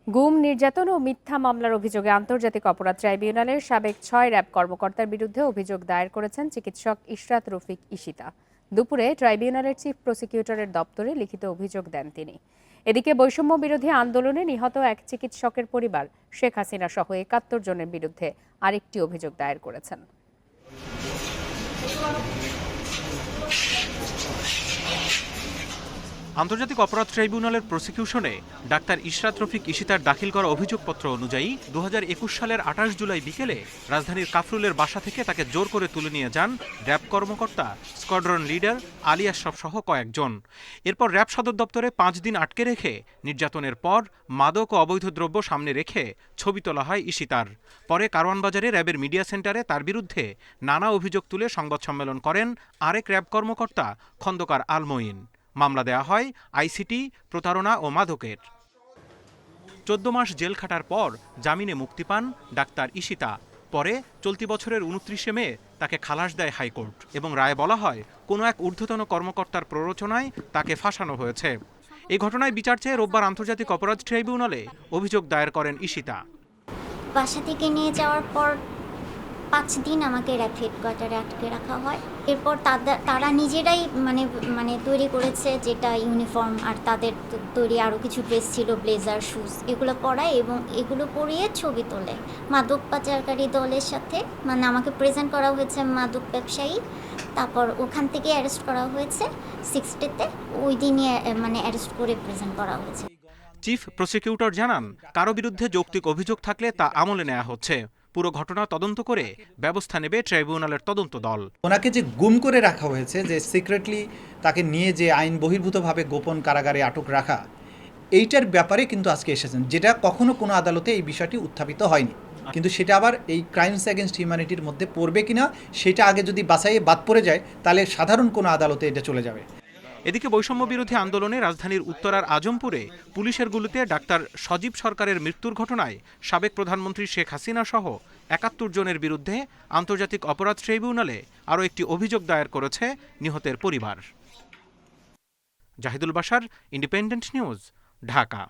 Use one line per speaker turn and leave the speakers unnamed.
গুম, নির্যাতন ও মিথ্যা মামলার অভিযোগে আন্তর্জাতিক অপরাধ ট্রাইব্যুনালের সাবেক ৬ র্যাব কর্মকর্তার বিরুদ্ধে অভিযোগ দায়ের করেছেন চিকিৎসক ইশরাত রফিক ঈশিতা। দুপুরে ট্রাইব্যুনালের চিফ প্রসিকিউটরের দপ্তরে লিখিত অভিযোগ দেন তিনি। এদিকে বৈষম্য বিরোধী আন্দোলনে নিহত এক চিকিৎসকের পরিবার শেখ হাসিনা সহ ৭১ জনের বিরুদ্ধে আরেকটি অভিযোগ দায়ের করেছেন।
আন্তর্জাতিক অপরাধ ট্রাইব্যুনালের প্রসিকিউশনে ডাক্তার ইশরাত রফিক ঈশিতার দাখিল করা অভিযোগপত্র অনুযায়ী ২০২১ সালের ২৮ জুলাই বিকেলে রাজধানীর কাফরুলের বাসা থেকে তাকে জোর করে তুলে নিয়ে যান র্যাব কর্মকর্তা, স্কোয়াড্রন লিডার আলী আশরাফ সহ কয়েকজন। এরপর র্যাব সদর দপ্তরে ৫ দিন আটকে রেখে নির্যাতনের পর মাদক ও অবৈধ দ্রব্য সামনে রেখে ছবি তোলা হয় ঈশিতার। পরে কারওয়ানবাজারে র্যাবের মিডিয়া সেন্টারে তার বিরুদ্ধে নানা অভিযোগ তুলে সংবাদ সম্মেলন করেন আরেক র্যাব কর্মকর্তা খন্দকার আল মঈন। মামলা দেয়া হয় আইসিটি, প্রতারণা ও মাদকের। ১৪ মাস জেল খাটার পর জামিনে মুক্তি পান ডাক্তার ঈশিতা। পরে চলতি বছরের ২৯শে মে তাকে খালাস দেয় হাইকোর্ট এবং রায়ে বলা হয় কোনো এক ঊর্ধ্বতন কর্মকর্তার প্ররোচনায় তাকে ফাঁসানো হয়েছে। এই ঘটনায় বিচার চেয়ে রোববার আন্তর্জাতিক অপরাধ ট্রাইব্যুনালে অভিযোগ দায়ের করেন ঈশিতা।
বাসা থেকে নিয়ে যাওয়ার পর ৫ দিন আমাকে র্যাব হেডকোয়ার্টারে আটকে রাখা হয়। এরপর তারা নিজেরাই মানে তৈরি করেছে যেটা ইউনিফর্ম, আর তাদের তৈরি আরও কিছু ড্রেস ছিল, ব্লেজার, শুজ, এগুলো পরায় এবং এগুলো পরিয়ে ছবি তোলে মাদক পাচারকারী দলের সাথে। মানে আমাকে প্রেজেন্ট করা হয়েছে মাদক ব্যবসায়ী, তারপর ওখান থেকে অ্যারেস্ট করা হয়েছে 60তে, ওই দিনই মানে অ্যারেস্ট করে প্রেজেন্ট করা হয়েছে।
চিফ প্রসিকিউটর জানান, কারো বিরুদ্ধে যৌক্তিক অভিযোগ থাকলে তা আমলে নেওয়া হচ্ছে। পুরো ঘটনা তদন্ত করে ব্যবস্থা নেবে ট্রাইব্যুনালের তদন্ত দল।
ওনাকে যে গুম করে রাখা হয়েছে, যে সিক্রেটলি তাকে নিয়ে যে আইন বহির্ভূতভাবে গোপন কারাগারে আটক রাখা, এইটার ব্যাপারে কিন্তু আজকে এসেছেন, যেটা কখনো কোনো আদালতে এই বিষয়টি উত্থাপিত হয়নি। কিন্তু সেটা আবার এই ক্রাইমস অ্যাগেনস্ট হিউম্যানিটির মধ্যে পড়বে কিনা সেটা আগে যদি বাছাইয়ে বাদ পড়ে যায়, তাহলে সাধারণ কোনো আদালতে এটা চলে যাবে।
এদিকে বৈষম্য বিরোধী আন্দোলনে রাজধানীর উত্তরার আজমপুরে পুলিশের গুলিতে ডাক্তার সজীব সরকারের মৃত্যুর ঘটনায় সাবেক প্রধানমন্ত্রী শেখ হাসিনা সহ ৭১ জনের বিরুদ্ধে আন্তর্জাতিক অপরাধ ট্রাইব্যুনালে আরও একটি অভিযোগ দায়ের করেছে নিহতের পরিবার। Zahidul Bashar, Independent News, Dhaka.